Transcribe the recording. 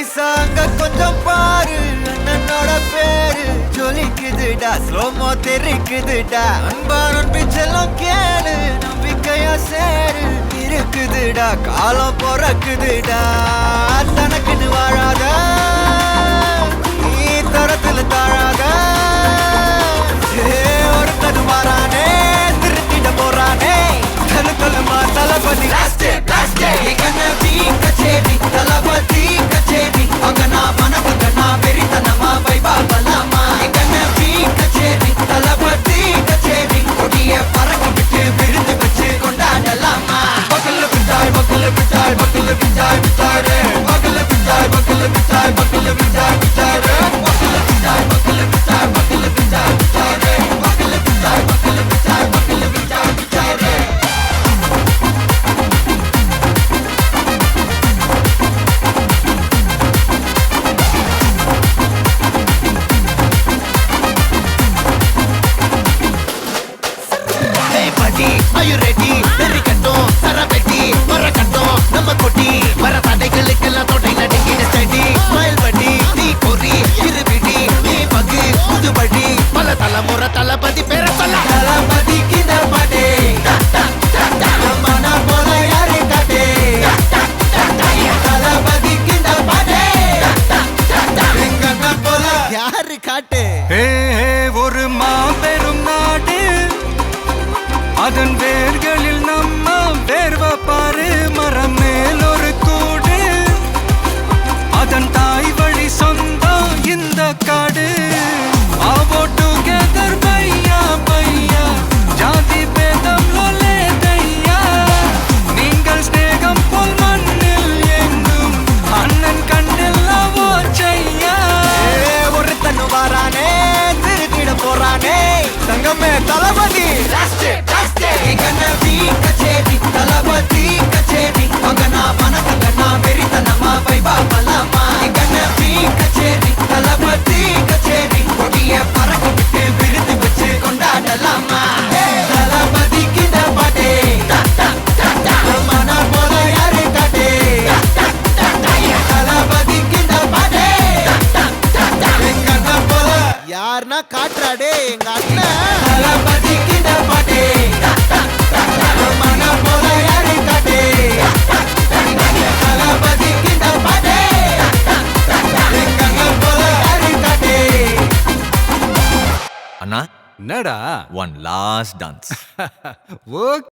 நைசாங்க கொஞ்சம் பாரு அண்ணனோட பேரு ஜொலிக்குதுடா ஸ்லோமோ தெரிக்குதுடா அன்பான பிச்செல்லாம் கேளு நம்பிக்கையா சேரு இருக்குதுடா காலம் பொறக்குதுடா தனக்குன்னு வாழாத நீ தரத்துல தாழாத ஒருத்தனு மாறானே திருத்திட போறானே கலுமா தளபதி கச்சேரி தளபதி கச்சேரி அங்கனா மனவங்கனா வெறித்தனமா வைபா பலாமா கச்சேரி தளபதி கச்சேரி கொடிய பறக்க விட்டு விருந்து வச்சு கொண்டாடலாமா பக்கல்ல விட்டாய் பக்கல்ல விட்டாய் பக்கல்ல விட்டாய் விட்டாரே பக்கல்ல விட்டாய் பக்கல்ல விட்டாய் பக்கல்ல விட்டாய் விட்டாரே பக்கல்ல விட்டாய் பக்கல்ல விட்டாய் பக்கல்ல விட்டாய் விட்டாரே பக்கல்ல விட்டாய் பக்கல்ல விட்டாய் பக்கல்ல விட்டாய் விட்டாரே Are you ready? Derikattom, Sarabeti, Varakattom, Namma Koti, Varathadegalukkellam thodai nadingida steady, smile buddy, nee kori, iruvidi, nee pagi, pudubadi, pala thalamura thalapathy pera solla, thalapathy kinda pade, namana pola yaare kate, thalapathy kinda pade, engana pola yaare kate. ஒரு மாபெரும் நாடு அதன் வேர்களில் நம்ம வேர்வ பாரு மரம் மேல் ஒரு கூடு அதன் தாய் வழி சொந்தம் இந்த காடு ஆவோ டுகெதர் பையா பையா ஜாதி பேதம் லோலே தையா நீங்கள் ஸ்நேகம் போல் மண்ணில் எங்கும் அண்ணன் கண்டில்லவோ செய்யா ஒருத்தனு வாரானே திருத்திட போறானே தங்கமே தளபதி கச்சேரி தளபதி கச்சேரி அங்கனா மனதங்கனா வெறித்தனமா வைபா பலாமா கச்சேரி தளபதி கச்சேரி கொடிய பறக்க விட்டு விருந்து வச்சு கொண்டாடலாமா தளபதி கிட்ட பாட்டே மன போல யாரு காட்டே தளபதி கிட்ட பாட்டே எங்க அண்ணன் போல யாருன்னா காட்டுறாடே எங்க அண்ணன் தளபதி கிட்ட பாட்டே அண்ணா என்னடா one last dance. ஓகே